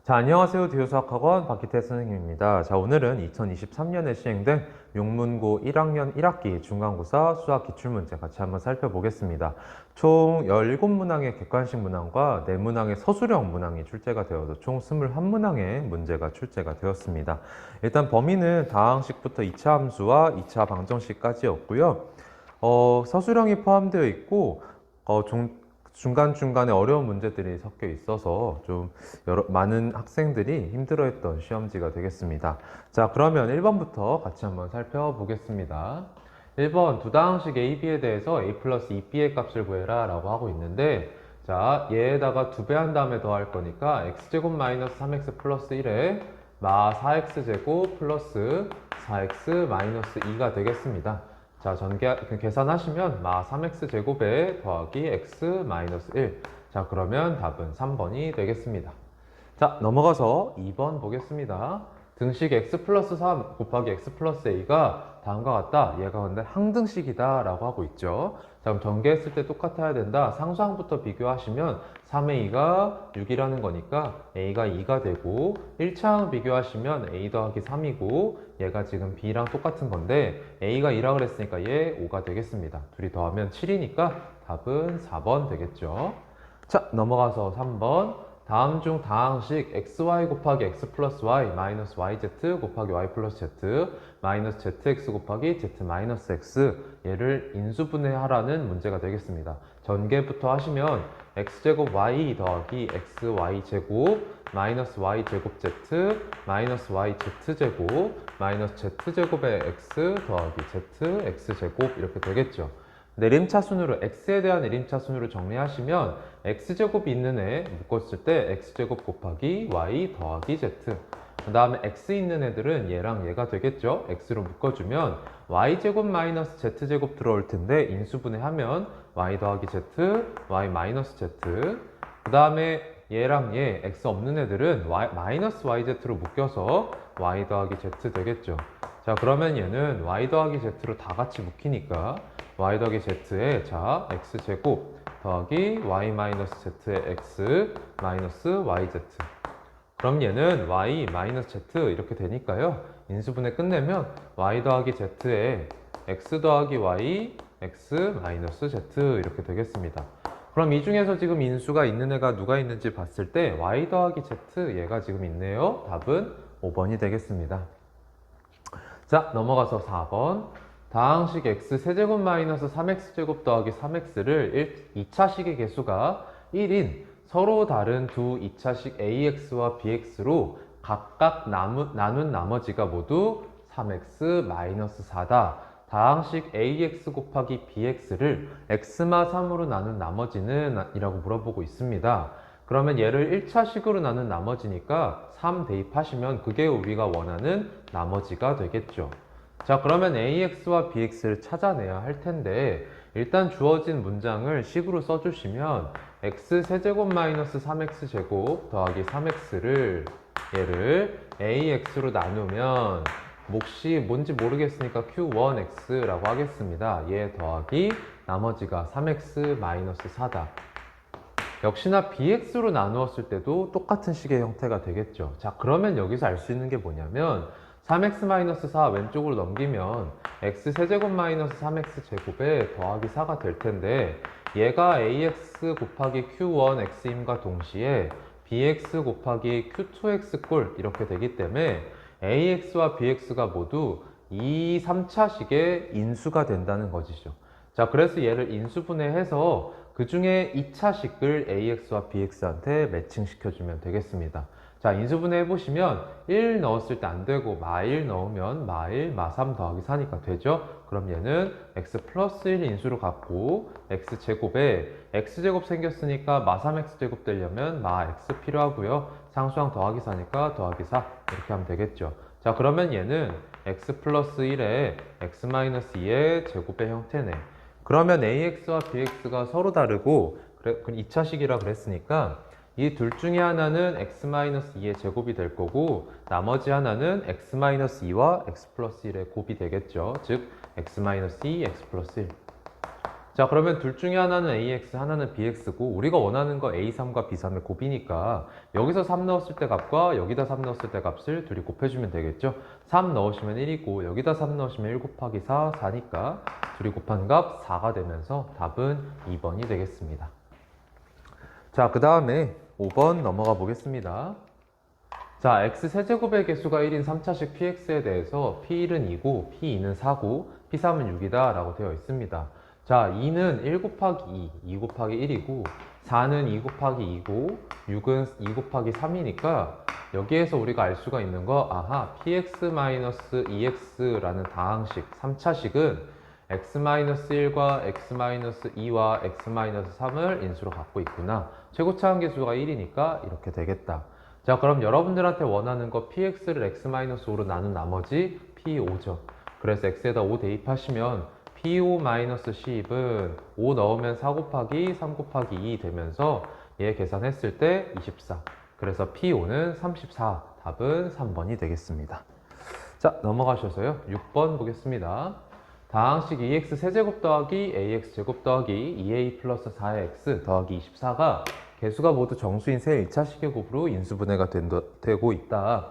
자, 안녕하세요. 디오수학학원 박기태 선생님입니다. 자, 오늘은 2023년에 시행된 용문고 1학년 1학기 중간고사 수학 기출문제 같이 한번 살펴보겠습니다. 총 17문항의 객관식 문항과 4문항의 서술형 문항이 출제가 되어서 총 21문항의 문제가 출제가 되었습니다. 일단 범위는 다항식부터 2차 함수와 2차 방정식까지였고요. 서술형이 포함되어 있고 중간중간에 어려운 문제들이 섞여 있어서 좀 많은 학생들이 힘들어했던 시험지가 되겠습니다. 자, 그러면 1번부터 같이 한번 살펴보겠습니다. 1번 두 다항식 a, b에 대해서 a 플러스 2b의 값을 구해라 라고 하고 있는데, 자, 얘에다가 2배 한 다음에 더할 거니까 x제곱 마이너스 3x 플러스 1에 마 4x제곱 플러스 4x 마이너스 2가 되겠습니다. 자, 계산하시면 마 3x제곱에 더하기 x 마이너스 1. 자, 그러면 답은 3번이 되겠습니다. 자, 넘어가서 2번 보겠습니다. 등식 x 플러스 3 곱하기 x 플러스 a가 다음과 같다. 얘가 근데 항등식이다 라고 하고 있죠. 자, 그럼 전개했을 때 똑같아야 된다. 상수항부터 비교하시면 3a가 6이라는 거니까 a가 2가 되고, 1차항 비교하시면 a 더하기 3이고 얘가 지금 b랑 똑같은 건데 a가 2라 그랬으니까 얘 5가 되겠습니다. 둘이 더하면 7이니까 답은 4번 되겠죠. 자, 넘어가서 3번. 다음 중 다항식 xy 곱하기 x 플러스 y 마이너스 yz 곱하기 y 플러스 z 마이너스 zx 곱하기 z 마이너스 x, 얘를 인수분해하라는 문제가 되겠습니다. 전개부터 하시면 x제곱 y 더하기 xy제곱 마이너스 y제곱 z 마이너스 yz제곱 마이너스 z제곱의 x 더하기 zx제곱 이렇게 되겠죠. 내림차순으로 x에 대한 내림차순으로 정리하시면 x제곱이 있는 애 묶었을 때 x제곱 곱하기 y 더하기 z, 그 다음에 x 있는 애들은 얘랑 얘가 되겠죠. x로 묶어주면 y제곱 마이너스 z제곱 들어올 텐데 인수분해하면 y 더하기 z, y 마이너스 z, 그 다음에 얘랑 얘 x 없는 애들은 마이너스 yz로 묶여서 y 더하기 z 되겠죠. 자, 그러면 얘는 y 더하기 z로 다 같이 묶이니까 y 더하기 z에 자 x제곱 더하기 y 마이너스 z의 x 마이너스 yz, 그럼 얘는 y 마이너스 z 이렇게 되니까요. 인수분해 끝내면 y 더하기 z에 x 더하기 y x 마이너스 z 이렇게 되겠습니다. 그럼 이 중에서 지금 인수가 있는 애가 누가 있는지 봤을 때 y 더하기 z 얘가 지금 있네요. 답은 5번이 되겠습니다. 자, 넘어가서 4번. 다항식 x 세제곱 마이너스 3x제곱 더하기 3x를 2차식의 개수가 1인 서로 다른 두 2차식 ax와 bx로 각각 나눈 나머지가 모두 3x 마이너스 4다. 다항식 ax 곱하기 bx를 x마 3으로 나눈 나머지는 이라고 물어보고 있습니다. 그러면 얘를 1차식으로 나눈 나머지니까 3 대입하시면 그게 우리가 원하는 나머지가 되겠죠. 자, 그러면 ax와 bx를 찾아내야 할 텐데, 일단 주어진 문장을 식으로 써주시면 x 세제곱 마이너스 3x제곱 더하기 3x를 얘를 ax로 나누면 몫이 뭔지 모르겠으니까 q1x라고 하겠습니다. 얘 더하기 나머지가 3x 마이너스 4다. 역시나 bx로 나누었을 때도 똑같은 식의 형태가 되겠죠. 자, 그러면 여기서 알 수 있는 게 뭐냐면 3x-4 왼쪽으로 넘기면 x 세제곱 마이너스 3x 제곱에 더하기 4가 될 텐데, 얘가 ax 곱하기 q1x임과 동시에 bx 곱하기 q2x 꼴 이렇게 되기 때문에 ax와 bx가 모두 2, 3차식의 인수가 된다는 것이죠. 자, 그래서 얘를 인수분해해서 그 중에 2차식을 ax와 bx한테 매칭시켜주면 되겠습니다. 자, 인수분해 해보시면 1 넣었을 때 안 되고 마 1 넣으면 마 1, 마 3 더하기 4니까 되죠? 그럼 얘는 x 플러스 1 인수로 갖고 x제곱에 x제곱 생겼으니까 마 3x제곱 되려면 마 x 필요하고요. 상수항 더하기 4니까 더하기 4 이렇게 하면 되겠죠. 자, 그러면 얘는 x 플러스 1에 x 마이너스 2의 제곱의 형태네. 그러면 ax와 bx가 서로 다르고 2차식이라 그랬으니까 이 둘 중에 하나는 x-2의 제곱이 될 거고, 나머지 하나는 x-2와 x 플러스 1의 곱이 되겠죠. 즉 x-2, x 플러스 1. 자, 그러면 둘 중에 하나는 AX, 하나는 BX고 우리가 원하는 거 A3과 B3의 곱이니까 여기서 3 넣었을 때 값과 여기다 3 넣었을 때 값을 둘이 곱해주면 되겠죠. 3 넣으시면 1이고 여기다 3 넣으시면 1 곱하기 4, 4니까 둘이 곱한 값 4가 되면서 답은 2번이 되겠습니다. 자, 그 다음에 5번 넘어가 보겠습니다. 자, x 세제곱의 개수가 1인 3차식 px에 대해서 p1은 2고 p2는 4고 p3은 6이다 라고 되어 있습니다. 자, 2는 1 곱하기 2, 2 곱하기 1이고 4는 2 곱하기 2고 6은 2 곱하기 3이니까 여기에서 우리가 알 수가 있는 거, 아하, px-2x라는 다항식 3차식은 x-1과 x-2와 x-3을 인수로 갖고 있구나. 최고차 함계수가 1이니까 이렇게 되겠다. 자, 그럼 여러분들한테 원하는 거 px를 x-5로 나눈 나머지 p5죠. 그래서 x에다 5 대입하시면 p5-10은 5 넣으면 4 곱하기 3 곱하기 2 되면서 얘 계산했을 때 24. 그래서 p5는 34. 답은 3번이 되겠습니다. 자, 넘어가셔서요. 6번 보겠습니다. 다항식 2x 세제곱 더하기 ax 제곱 더하기 2a 플러스 4x 더하기 24가 개수가 모두 정수인 세 1차식의 곱으로 인수분해가 되고 있다.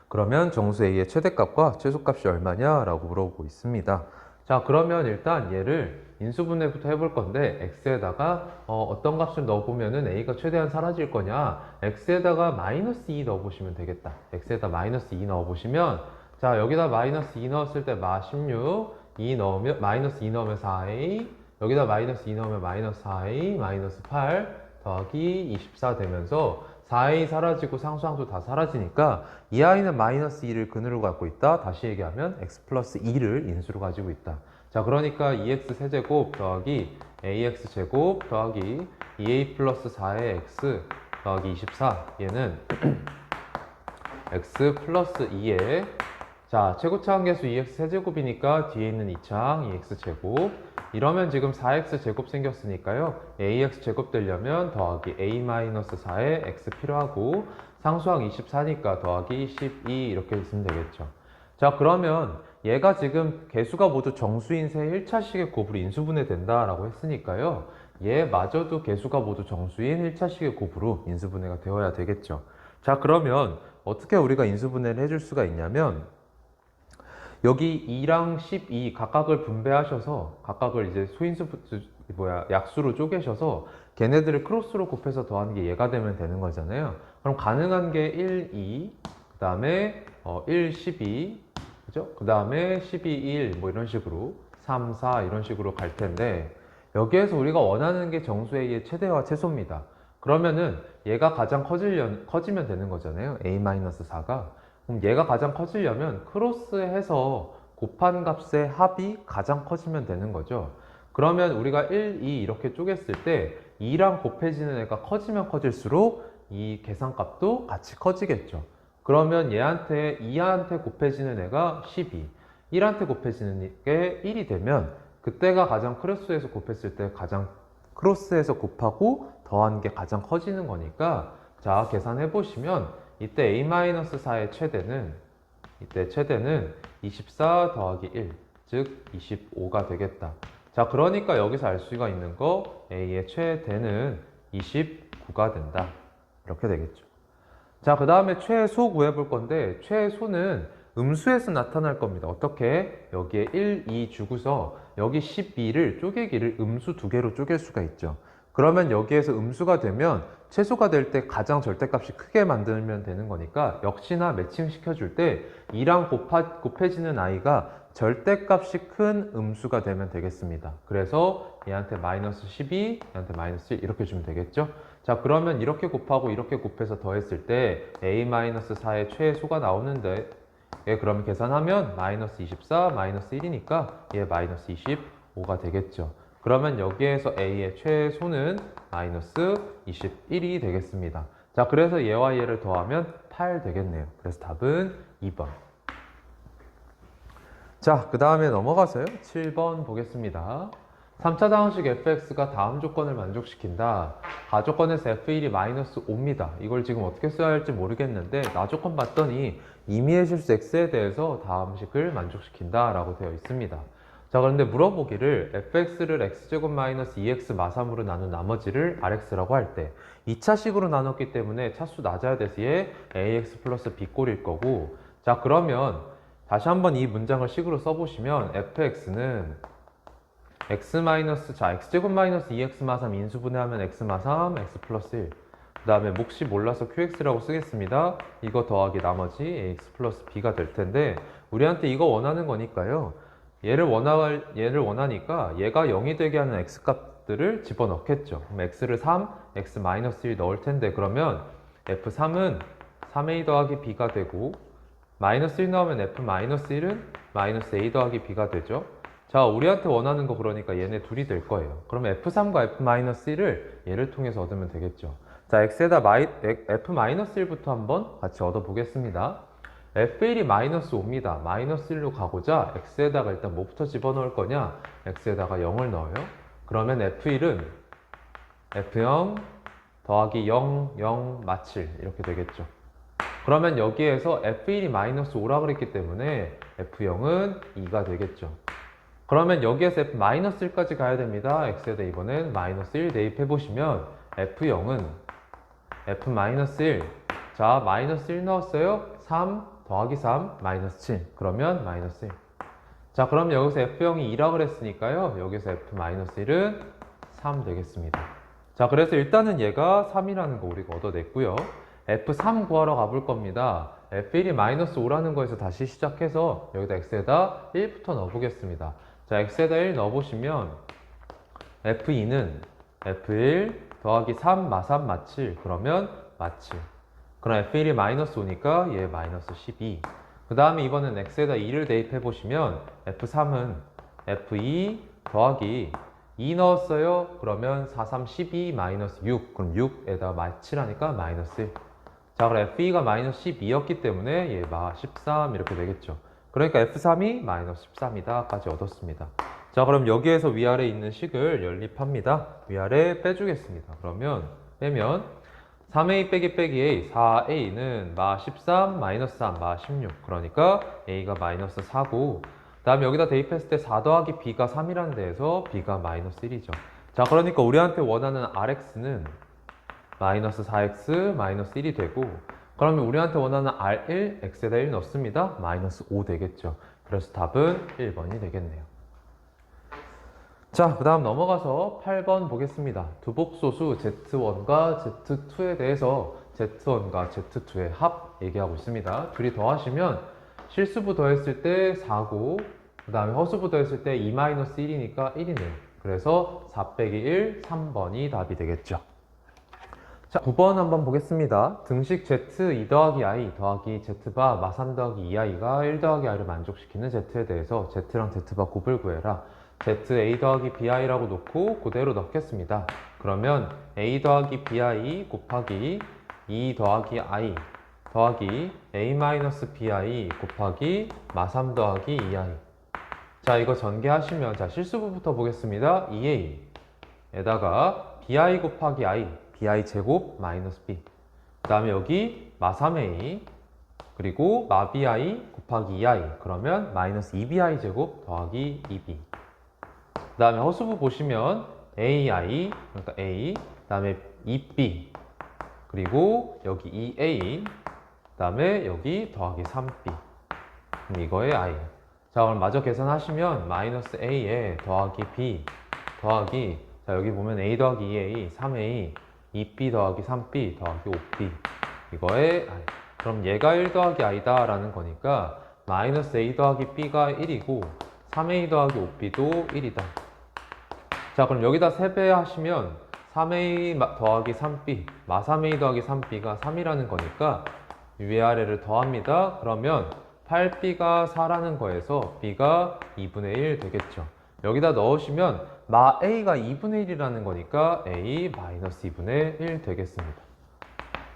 그러면 정수 a의 최대값과 최소값이 얼마냐? 라고 물어보고 있습니다. 자, 그러면 일단 얘를 인수분해부터 해볼 건데 x에다가 어떤 값을 넣어보면은 a가 최대한 사라질 거냐? x에다가 마이너스 2 넣어보시면 되겠다. x에다 마이너스 2 넣어보시면 자, 여기다 마이너스 2 넣었을 때 마16, 2 넣으면 마이너스 2 넣으면 4a, 여기다 마이너스 2 넣으면 마이너스 4a, 마이너스 8 더하기 24 되면서 4a 사라지고 상수함수 다 사라지니까 이 아이는 마이너스 2를 근으로 갖고 있다. 다시 얘기하면 x 플러스 2를 인수로 가지고 있다. 자, 그러니까 2x 세제곱 더하기 ax 제곱 더하기 2a 플러스 4의 x 더하기 24 얘는 x 플러스 2의 자, 최고차 함계수 2x 세제곱이니까 뒤에 있는 2창 2x 제곱 이러면 지금 4x 제곱 생겼으니까요. ax 제곱 되려면 더하기 a-4의 x 필요하고 상수항 24니까 더하기 12 이렇게 있으면 되겠죠. 자, 그러면 얘가 지금 개수가 모두 정수인 세 1차식의 곱으로 인수분해 된다라고 했으니까요. 얘마저도 개수가 모두 정수인 1차식의 곱으로 인수분해가 되어야 되겠죠. 자, 그러면 어떻게 우리가 인수분해를 해줄 수가 있냐면 여기 2랑 12 각각을 분배하셔서 각각을 이제 약수로 쪼개셔서 걔네들을 크로스로 곱해서 더하는 게 얘가 되면 되는 거잖아요. 그럼 가능한 게 1, 2, 그 다음에 1, 12, 그죠? 그 다음에 12, 1 뭐 이런 식으로 3, 4 이런 식으로 갈 텐데 여기에서 우리가 원하는 게 정수 A의 최대와 최소입니다. 그러면은 얘가 가장 커지면 되는 거잖아요. A-4가. 그럼 얘가 가장 커지려면 크로스해서 곱한 값의 합이 가장 커지면 되는 거죠. 그러면 우리가 1, 2 이렇게 쪼갰을 때 2랑 곱해지는 애가 커지면 커질수록 이 계산값도 같이 커지겠죠. 그러면 얘한테 2한테 곱해지는 애가 12, 1한테 곱해지는 게 1이 되면 그때가 가장 크로스해서 곱했을 때 가장 크로스해서 곱하고 더한 게 가장 커지는 거니까 자, 계산해 보시면 이때 a-4의 최대는 24 더하기 1, 즉 25가 되겠다. 자, 그러니까 여기서 알 수가 있는 거 a의 최대는 29가 된다. 이렇게 되겠죠. 자, 그 다음에 최소 구해볼 건데 최소는 음수에서 나타날 겁니다. 어떻게? 여기에 1, 2 주고서 여기 12를 쪼개기를 음수 2개로 쪼갤 수가 있죠. 그러면 여기에서 음수가 되면 최소가 될 때 가장 절대값이 크게 만들면 되는 거니까 역시나 매칭 시켜줄 때 2랑 곱해지는 아이가 절대값이 큰 음수가 되면 되겠습니다. 그래서 얘한테 마이너스 12, 얘한테 마이너스 1 이렇게 주면 되겠죠. 자, 그러면 이렇게 곱하고 이렇게 곱해서 더했을 때 a-4의 최소가 나오는데 얘 그러면 계산하면 마이너스 24, 마이너스 1이니까 얘 마이너스 25가 되겠죠. 그러면 여기에서 a의 최소는 마이너스 21이 되겠습니다. 자, 그래서 얘와 얘를 더하면 8 되겠네요. 그래서 답은 2번. 자, 그 다음에 넘어가서요. 7번 보겠습니다. 3차 다항식 fx가 다음 조건을 만족시킨다. 가조건에서 f1이 마이너스 5입니다. 이걸 지금 어떻게 써야 할지 모르겠는데 나조건 봤더니 임의의 실수 x에 대해서 다음식을 만족시킨다 라고 되어 있습니다. 자, 그런데 물어보기를 fx를 x제곱 마이너스 2x 마삼으로 나눈 나머지를 rx라고 할 때 2차식으로 나눴기 때문에 차수 낮아야 돼서 얘 ax 플러스 b꼴일 거고, 자 그러면 다시 한번 이 문장을 식으로 써보시면 fx는 x 마이너스, 자 x제곱 마이너스 2x 마삼 인수분해하면 x 마삼 x 플러스 1, 그 다음에 몫이 몰라서 qx라고 쓰겠습니다. 이거 더하기 나머지 ax 플러스 b가 될 텐데, 우리한테 이거 원하는 거니까요, 얘를 원하니까 얘가 0이 되게 하는 x값들을 집어넣겠죠. 그럼 x를 3, x 마이너스 1 넣을 텐데, 그러면 f3은 3a 더하기 b가 되고, 마이너스 1 넣으면 f 마이너스 1은 마이너스 a 더하기 b가 되죠. 자, 우리한테 원하는 거 그러니까 얘네 둘이 될 거예요. 그러면 f3과 f 마이너스 1을 얘를 통해서 얻으면 되겠죠. 자, x에다 f 마이너스 1부터 한번 같이 얻어 보겠습니다. f1이 마이너스 5입니다. 마이너스 1로 가고자 x에다가 일단 뭐부터 집어넣을 거냐? x에다가 0을 넣어요. 그러면 f1은 f0 더하기 0, 0, 마칠 이렇게 되겠죠. 그러면 여기에서 f1이 마이너스 5라 그랬기 때문에 f0은 2가 되겠죠. 그러면 여기에서 f 마이너스 1까지 가야 됩니다. x에다 이번엔 마이너스 1 대입해 보시면 f0은 f 마이너스 1, 자 마이너스 1 넣었어요. 3 더하기 3 마이너스 7, 그러면 마이너스 1. 자, 그럼 여기서 f0이 2라 그랬으니까요, 여기서 f 마이너스 1은 3 되겠습니다. 자, 그래서 일단은 얘가 3이라는 거 우리가 얻어냈고요. f3 구하러 가볼 겁니다. f1이 마이너스 5라는 거에서 다시 시작해서 여기다 x에다 1부터 넣어보겠습니다. 자, x에다 1 넣어보시면 f2는 f1 더하기 3 마3 마7, 그러면 마7. 그럼 f1이 마이너스 5니까 얘 마이너스 12. 그 다음에 이번엔 x에다 2를 대입해 보시면 f3은 f2 더하기 2 넣었어요. 그러면 4, 3, 12 마이너스 6. 그럼 6에다 마7 하니까 마이너스 1. 자, 그럼 f2가 마이너스 12였기 때문에 얘 마 13 이렇게 되겠죠. 그러니까 f3이 마이너스 13이다 까지 얻었습니다. 자, 그럼 여기에서 위아래 있는 식을 연립합니다. 위아래 빼주겠습니다. 그러면 빼면 3a 빼기 빼기 a, 4a는 마 13 마이너스 3 마 16, 그러니까 a가 마이너스 4고, 그 다음에 여기다 대입했을 때 4 더하기 b가 3이라는 데에서 b가 마이너스 1이죠. 자, 그러니까 우리한테 원하는 rx는 마이너스 4x 마이너스 1이 되고, 그러면 우리한테 원하는 r1, x에다 1 넣습니다. 마이너스 5 되겠죠. 그래서 답은 1번이 되겠네요. 자, 그 다음 넘어가서 8번 보겠습니다. 두복소수 Z1과 Z2에 대해서 Z1과 Z2의 합 얘기하고 있습니다. 둘이 더하시면 실수부 더했을 때 4고, 그 다음에 허수부 더했을 때 2-1이니까 1이네요. 그래서 4 빼기 1, 3번이 답이 되겠죠. 자, 9번 한번 보겠습니다. 등식 Z 2 더하기 I 더하기 Z바 마 3 더하기 2I가 1 더하기 I를 만족시키는 Z에 대해서 Z랑 Z바 곱을 구해라. Z A 더하기 BI라고 놓고 그대로 넣겠습니다. 그러면 A 더하기 BI 곱하기 2 더하기 I 더하기 A 마이너스 BI 곱하기 마 3 더하기 2I. 자, 이거 전개하시면, 자, 실수부부터 보겠습니다. 2A에다가 BI 곱하기 I, BI 제곱 마이너스 B. 그 다음에 여기 마 3A 그리고 마 BI 곱하기 2I, 그러면 마이너스 2BI 제곱 더하기 2B. 그 다음에 허수부 보시면 AI, 그러니까 A, 그 다음에 2B, 그리고 여기 2A, 그 다음에 여기 더하기 3B. 그럼 이거의 I. 자, 그럼 마저 계산하시면 마이너스 A에 더하기 B 더하기, 자 여기 보면 A 더하기 2A, 3A, 2B 더하기 3B 더하기 5B. 이거의 I. 그럼 얘가 1 더하기 I다 라는 거니까 마이너스 A 더하기 B가 1이고 3A 더하기 5B도 1이다. 자, 그럼 여기다 3배 하시면 3A 더하기 3B, 마 3A 더하기 3B가 3이라는 거니까 위아래를 더합니다. 그러면 8B가 4라는 거에서 B가 2분의 1 되겠죠. 여기다 넣으시면 마 A가 2분의 1이라는 거니까 A 마이너스 2분의 1 되겠습니다.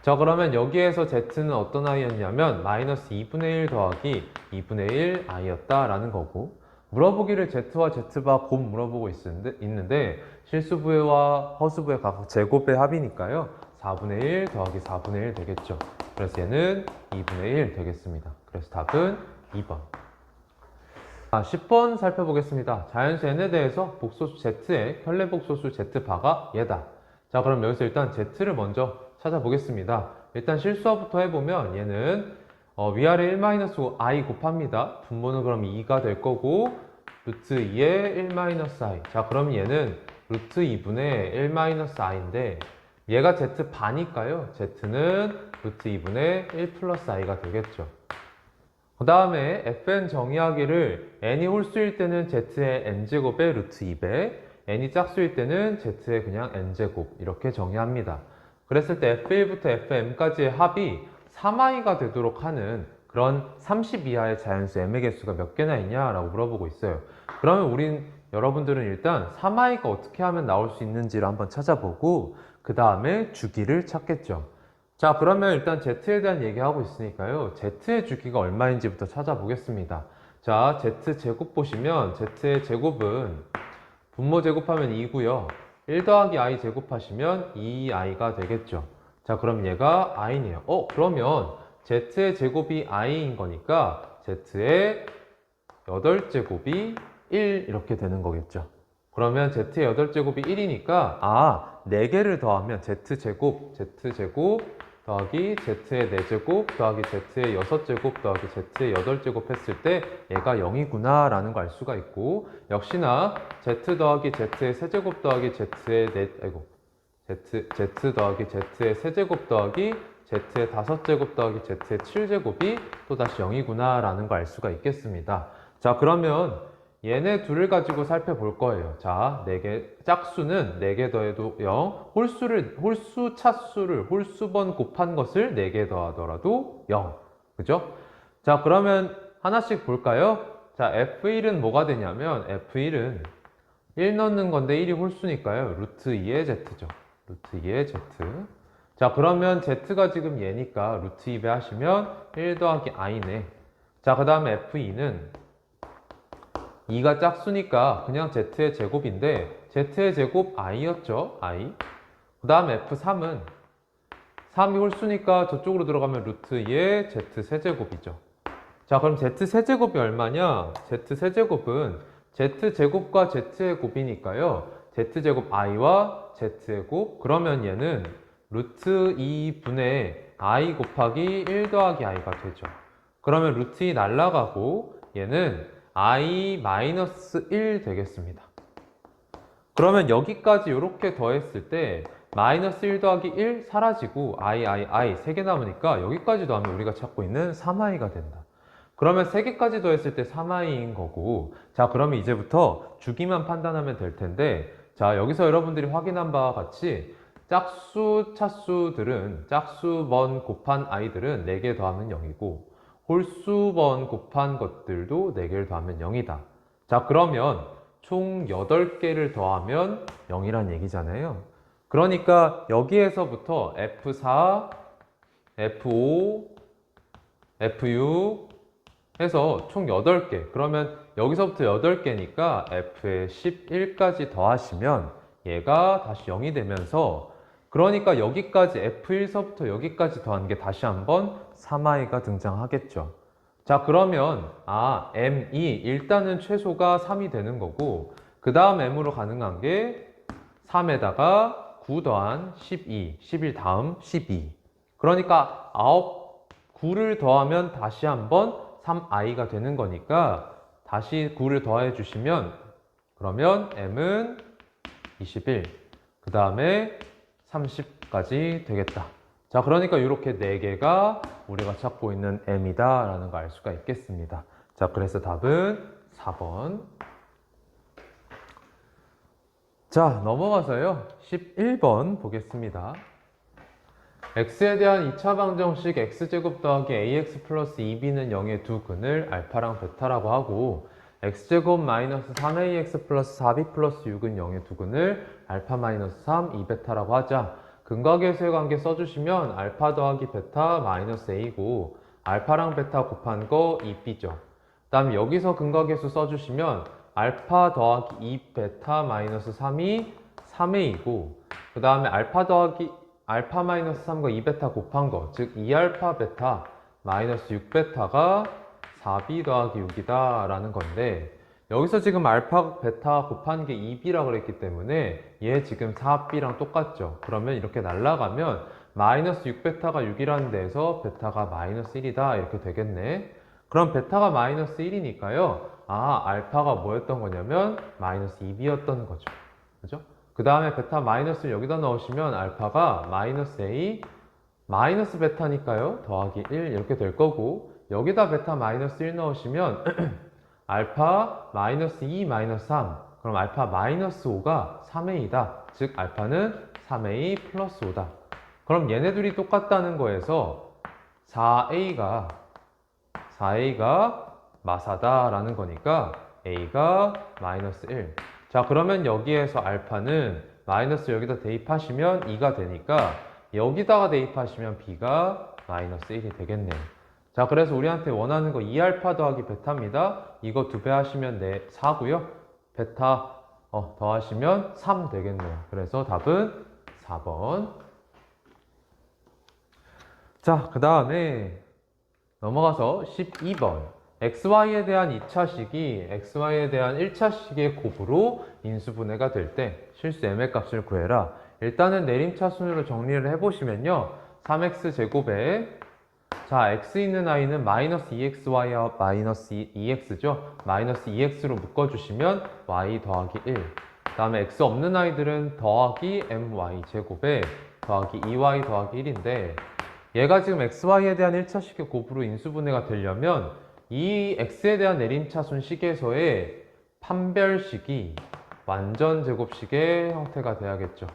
자, 그러면 여기에서 Z는 어떤 I였냐면 마이너스 2분의 1 더하기 2분의 1 I였다라는 거고, 물어보기를 Z와 Z바 곱 물어보고 있는데 실수부와 허수부의 각 제곱의 합이니까요 4분의 1 더하기 4분의 1 되겠죠. 그래서 얘는 2분의 1 되겠습니다. 그래서 답은 2번. 10번 살펴보겠습니다. 자연수 n에 대해서 복소수 z의 켤레 복소수 z바가 얘다. 자, 그럼 여기서 일단 z를 먼저 찾아보겠습니다. 일단 실수화부터 해보면 얘는 위아래 1-i 곱합니다. 분모는 그럼 2가 될 거고 루트 2의 1-i. 자, 그럼 얘는 루트 2분의 1-i인데 얘가 z바니까요. z는 루트 2분의 1 플러스 i가 되겠죠. 그 다음에 fn 정의하기를 n이 홀수일 때는 z의 n제곱의 루트 2배, n이 짝수일 때는 z의 그냥 n제곱 이렇게 정의합니다. 그랬을 때 f1부터 fm까지의 합이 3i가 되도록 하는 그런 30 이하의 자연수 m의 개수가 몇 개나 있냐라고 물어보고 있어요. 그러면 여러분들은 일단 3i가 어떻게 하면 나올 수 있는지를 한번 찾아보고 그 다음에 주기를 찾겠죠. 자, 그러면 일단 z에 대한 얘기하고 있으니까요. z의 주기가 얼마인지부터 찾아보겠습니다. 자, z제곱 보시면 z의 제곱은 분모 제곱하면 2고요. 1 더하기 i 제곱하시면 2i가 되겠죠. 자, 그럼 얘가 i네요. 그러면 z의 제곱이 i인 거니까 z의 8제곱이 1 이렇게 되는 거겠죠. 그러면 z의 8제곱이 1이니까 4개를 더하면 z제곱 더하기 z의 4제곱 더하기 z의 6제곱 더하기 z의 8제곱 했을 때 얘가 0이구나 라는 걸 알 수가 있고, 역시나 z 더하기 z의 세제곱 더하기 z의 z 더하기 z의 세제곱 더하기 z의 5제곱 더하기 z의 7제곱이 또다시 0이구나 라는 걸 알 수가 있겠습니다. 자, 그러면 얘네 둘을 가지고 살펴볼 거예요. 자, 4개, 짝수는 4개 더해도 0, 홀수번 곱한 것을 4개 더하더라도 0. 그죠? 자, 그러면 하나씩 볼까요? 자, F1은 뭐가 되냐면, F1은 1 넣는 건데 1이 홀수니까요. 루트 2의 Z죠. 루트 2의 Z. 자, 그러면 Z가 지금 얘니까 루트 2배 하시면 1 더하기 I네. 자, 그 다음에 F2는 2가 짝수니까 그냥 z의 제곱인데 z의 제곱 i였죠. i. 그 다음 f3은 3이 홀수니까 저쪽으로 들어가면 루트 2의 z 세제곱이죠. 자, 그럼 z 세제곱이 얼마냐? z 세제곱은 z 제곱과 z의 곱이니까요. z 제곱 i와 z의 곱. 그러면 얘는 루트 2분의 i 곱하기 1 더하기 i가 되죠. 그러면 루트 2 날라가고 얘는 i-1 되겠습니다. 그러면 여기까지 이렇게 더했을 때 -1 더하기 1 사라지고 i 3개 남으니까 여기까지 더하면 우리가 찾고 있는 3i가 된다. 그러면 3개까지 더했을 때 3i인 거고, 자, 그러면 이제부터 주기만 판단하면 될 텐데, 자, 여기서 여러분들이 확인한 바와 같이 짝수 차수들은 짝수번 곱한 i들은 4개 더하면 0이고 홀수번 곱한 것들도 4개를 더하면 0이다. 자, 그러면 총 8개를 더하면 0이란 얘기잖아요. 그러니까 여기에서부터 F4, F5, F6 해서 총 8개. 그러면 여기서부터 8개니까 F에 11까지 더하시면 얘가 다시 0이 되면서, 그러니까 여기까지 F1서부터 여기까지 더한 게 다시 한번 3i가 등장하겠죠. 자, 그러면 m이 일단은 최소가 3이 되는 거고, 그 다음 m으로 가능한 게 3에다가 9 더한 12, 11 다음 12. 그러니까 9를 더하면 다시 한번 3i가 되는 거니까 다시 9를 더해 주시면 그러면 m은 21, 그 다음에 30까지 되겠다. 자, 그러니까 이렇게 4개가 우리가 찾고 있는 m이다 라는 걸 알 수가 있겠습니다. 자, 그래서 답은 4번. 자, 넘어가서요 11번 보겠습니다. x에 대한 2차 방정식 x제곱 더하기 ax 플러스 2b는 0의 두 근을 알파랑 베타라고 하고, x제곱 마이너스 3ax 플러스 4b 플러스 6은 0의 두 근을 알파 마이너스 3, 2베타라고 하자. 근과 계수의 관계 써주시면 알파 더하기 베타 마이너스 a고 알파랑 베타 곱한 거 2b죠. 그 다음 여기서 근과 계수 써주시면 알파 더하기 2베타 마이너스 3이 3a이고, 그 다음에 알파 마이너스 3과 2베타 곱한 거, 즉 2알파 베타 마이너스 6베타가 4b 더하기 6이다 라는 건데, 여기서 지금 알파, 베타 곱한 게 2b라 그랬기 때문에 얘 지금 4b랑 똑같죠. 그러면 이렇게 날라가면 마이너스 6베타가 6이라는 데에서 베타가 마이너스 1이다 이렇게 되겠네. 그럼 베타가 마이너스 1이니까요. 아, 알파가 뭐였던 거냐면 마이너스 2b였던 거죠. 그죠? 그 다음에 베타 마이너스를 여기다 넣으시면 알파가 마이너스 a 마이너스 베타니까요. 더하기 1 이렇게 될 거고, 여기다 베타 마이너스 1 넣으시면 알파 마이너스 2 마이너스 3, 그럼 알파 마이너스 5가 3a다. 즉 알파는 3a 플러스 5다. 그럼 얘네 둘이 똑같다는 거에서 4a가 마사다 라는 거니까 a가 마이너스 1. 자, 그러면 여기에서 알파는 마이너스 여기다 대입하시면 2가 되니까 여기다가 대입하시면 b가 마이너스 1이 되겠네요. 자, 그래서 우리한테 원하는 거 2알파 더하기 베타입니다. 이거 2배 하시면 4고요. 베타 더하시면 3 되겠네요. 그래서 답은 4번. 자, 그 다음에 넘어가서 12번. xy에 대한 2차식이 xy에 대한 1차식의 곱으로 인수분해가 될 때 실수 m의 값을 구해라. 일단은 내림차순으로 정리를 해보시면요. 3x제곱에 자, x 있는 i는 마이너스 2xy와 마이너스 2x죠. 마이너스 2x로 묶어주시면 y 더하기 1. 그 다음에 x 없는 아이들은 더하기 my 제곱에 더하기 2y 더하기 1인데, 얘가 지금 xy에 대한 1차식의 곱으로 인수분해가 되려면 이 x에 대한 내림차순 식에서의 판별식이 완전 제곱식의 형태가 돼야겠죠.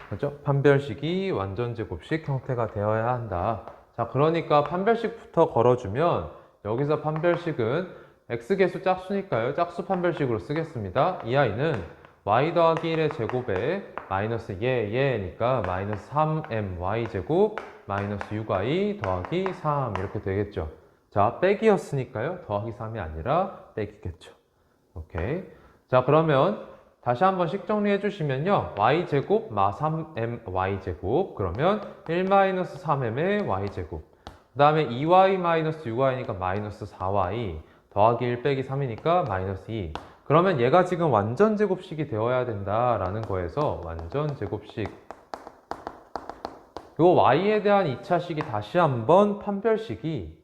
그렇죠? 판별식이 완전 제곱식 형태가 되어야 한다. 자, 그러니까 판별식부터 걸어주면 여기서 판별식은 x계수 짝수니까요. 짝수 판별식으로 쓰겠습니다. 이 아이는 y 더하기 1의 제곱에 마이너스 얘니까 마이너스 3my 제곱 마이너스 6y 더하기 3 이렇게 되겠죠. 자, 빼기였으니까요. 더하기 3이 아니라 빼기겠죠. 오케이. 자, 그러면 다시 한번 식 정리해 주시면요. y제곱 마 3my 제곱, 그러면 1-3m의 y제곱, 그 다음에 2y-6y니까 마이너스 4y 더하기 1 빼기 3이니까 마이너스 2. 그러면 얘가 지금 완전 제곱식이 되어야 된다라는 거에서 완전 제곱식, 요 y에 대한 2차식이 다시 한번 판별식이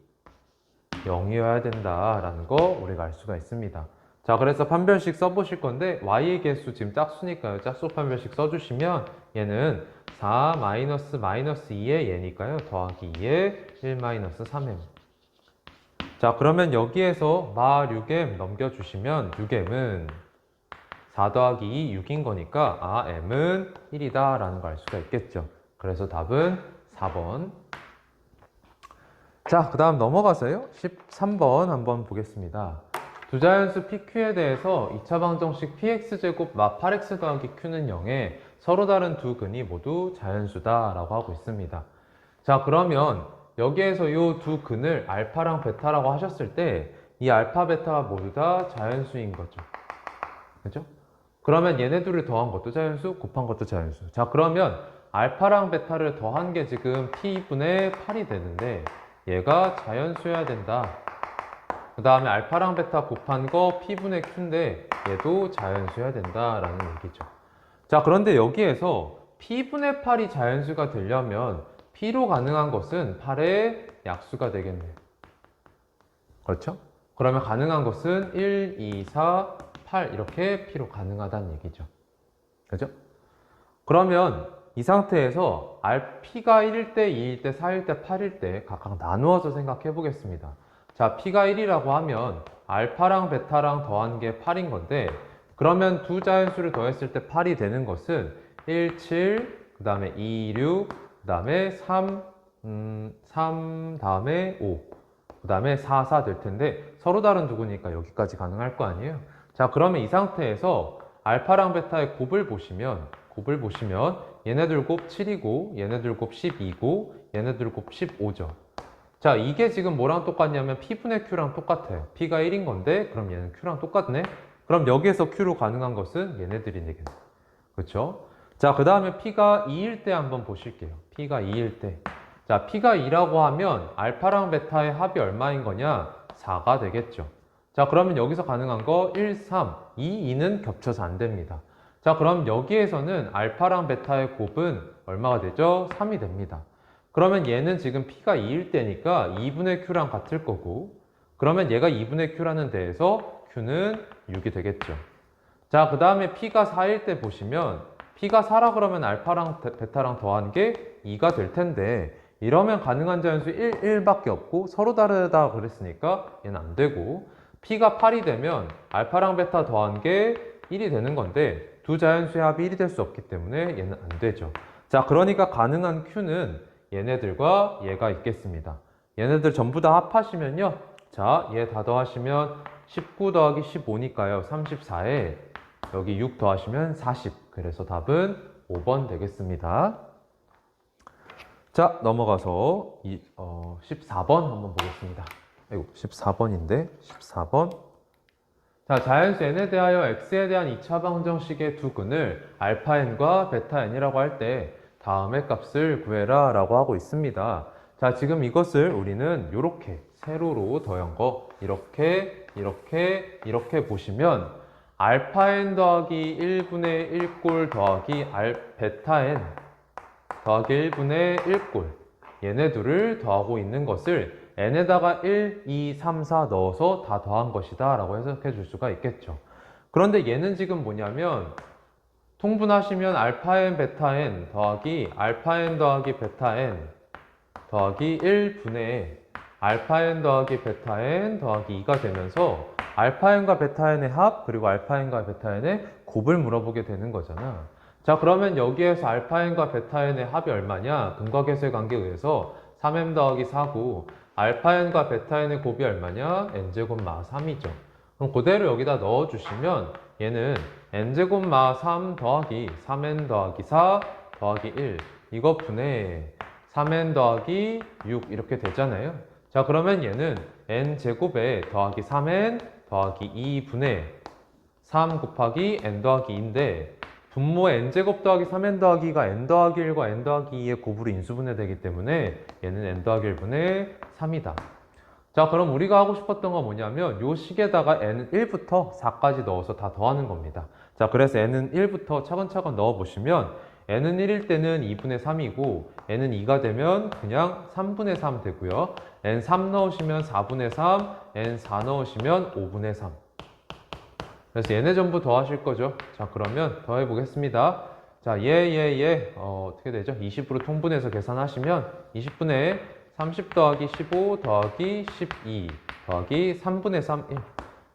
0이어야 된다라는 거 우리가 알 수가 있습니다. 자, 그래서 판별식 써보실 건데 y의 개수 지금 짝수니까요. 짝수 판별식 써주시면 얘는 4 마이너스 2의 얘니까요. 더하기 2의 1-3m. 자, 그러면 여기에서 마 6m 넘겨주시면 6m은 4 더하기 2, 6인 거니까 아, m은 1이다 라는 걸 알 수가 있겠죠. 그래서 답은 4번. 자, 그 다음 넘어가서요. 13번 한번 보겠습니다. 두 자연수 PQ에 대해서 2차 방정식 PX제곱 마 8X 더하기 Q는 0에 서로 다른 두 근이 모두 자연수다 라고 하고 있습니다. 자, 그러면 여기에서 이 두 근을 알파랑 베타라고 하셨을 때 이 알파, 베타가 모두 다 자연수인 거죠. 그죠? 그러면 얘네 둘을 더한 것도 자연수, 곱한 것도 자연수. 자, 그러면 알파랑 베타를 더한 게 지금 P분의 8이 되는데 얘가 자연수여야 된다. 그 다음에 알파랑 베타 곱한 거 P분의 Q인데 얘도 자연수여야 된다라는 얘기죠. 자, 그런데 여기에서 P분의 8이 자연수가 되려면 P로 가능한 것은 8의 약수가 되겠네요. 그렇죠? 그러면 가능한 것은 1, 2, 4, 8 이렇게 P로 가능하다는 얘기죠. 그죠? 그러면 이 상태에서 P가 1일 때, 2일 때, 4일 때, 8일 때 각각 나누어서 생각해 보겠습니다. 자, P가 1이라고 하면 알파랑 베타랑 더한 게 8인 건데, 그러면 두 자연수를 더했을 때 8이 되는 것은 1, 7, 그 다음에 2, 6, 그 다음에 3 다음에 5, 그 다음에 4, 4 될 텐데 서로 다른 두구니까 여기까지 가능할 거 아니에요? 자, 그러면 이 상태에서 알파랑 베타의 곱을 보시면 얘네들 곱 7이고 얘네들 곱 12고 얘네들 곱 15죠. 자, 이게 지금 뭐랑 똑같냐면 P분의 Q랑 똑같아요. P가 1인 건데 그럼 얘는 Q랑 똑같네? 그럼 여기에서 Q로 가능한 것은 얘네들이 되겠네. 그렇죠? 자, 그 다음에 P가 2일 때 한번 보실게요. P가 2일 때. 자, P가 2라고 하면 알파랑 베타의 합이 얼마인 거냐? 4가 되겠죠. 자, 그러면 여기서 가능한 거 1, 3, 2, 2는 겹쳐서 안 됩니다. 자, 그럼 여기에서는 알파랑 베타의 곱은 얼마가 되죠? 3이 됩니다. 그러면 얘는 지금 P가 2일 때니까 2분의 Q랑 같을 거고, 그러면 얘가 2분의 Q라는 데에서 Q는 6이 되겠죠. 자, 그 다음에 P가 4일 때 보시면 P가 4라 그러면 알파랑 베타랑 더한 게 2가 될 텐데, 이러면 가능한 자연수 1, 1밖에 없고 서로 다르다 그랬으니까 얘는 안 되고, P가 8이 되면 알파랑 베타 더한 게 1이 되는 건데 두 자연수의 합이 1이 될 수 없기 때문에 얘는 안 되죠. 자, 그러니까 가능한 Q는 얘네들과 얘가 있겠습니다. 얘네들 전부 다 합하시면요. 자, 얘 다 더하시면 19 더하기 15니까요. 34에 여기 6 더하시면 40. 그래서 답은 5번 되겠습니다. 자, 넘어가서 14번 한번 보겠습니다. 아이고, 14번인데 14번. 자, 자연수 n에 대하여 x에 대한 2차 방정식의 두 근을 알파 n과 베타 n이라고 할 때 다음의 값을 구해라 라고 하고 있습니다. 자, 지금 이것을 우리는 이렇게 세로로 더한 거 이렇게 보시면 알파 n 더하기 1분의 1꼴 더하기 베타 n 더하기 1분의 1꼴 얘네 둘을 더하고 있는 것을 n에다가 1, 2, 3, 4 넣어서 다 더한 것이다 라고 해석해 줄 수가 있겠죠. 그런데 얘는 지금 뭐냐면 통분하시면 알파 n 베타 n 더하기 알파 n 더하기 베타 n 더하기 1분의 알파 n 더하기 베타 n 더하기 2가 되면서 알파 n과 베타 n의 합 그리고 알파 n과 베타 n의 곱을 물어보게 되는 거잖아. 자, 그러면 여기에서 알파 n과 베타 n의 합이 얼마냐? 근과계수의 관계에 의해서 3m 더하기 4고 알파 n과 베타 n의 곱이 얼마냐? n제곱 마 3이죠. 그럼 그대로 여기다 넣어주시면 얘는 n제곱 마 3 더하기 3n 더하기 4 더하기 1 이거 분의 3n 더하기 6 이렇게 되잖아요. 자, 그러면 얘는 n제곱에 더하기 3n 더하기 2분의 3 곱하기 n 더하기 2인데 분모 n제곱 더하기 3n 더하기가 n 더하기 1과 n 더하기 2의 곱으로 인수분해되기 때문에 얘는 n 더하기 1분의 3이다. 자, 그럼 우리가 하고 싶었던 건 뭐냐면 요 식에다가 n은 1부터 4까지 넣어서 다 더하는 겁니다. 자, 그래서 n은 1부터 차근차근 넣어보시면 n은 1일 때는 2분의 3이고 n은 2가 되면 그냥 3분의 3 되고요. n 3 넣으시면 4분의 3, n 4 넣으시면 5분의 3. 그래서 얘네 전부 더하실 거죠. 자, 그러면 더해 보겠습니다. 자, 어떻게 되죠? 20으로 통분해서 계산하시면 20분의 30 더하기 15 더하기 12 더하기 3분의 3, 1.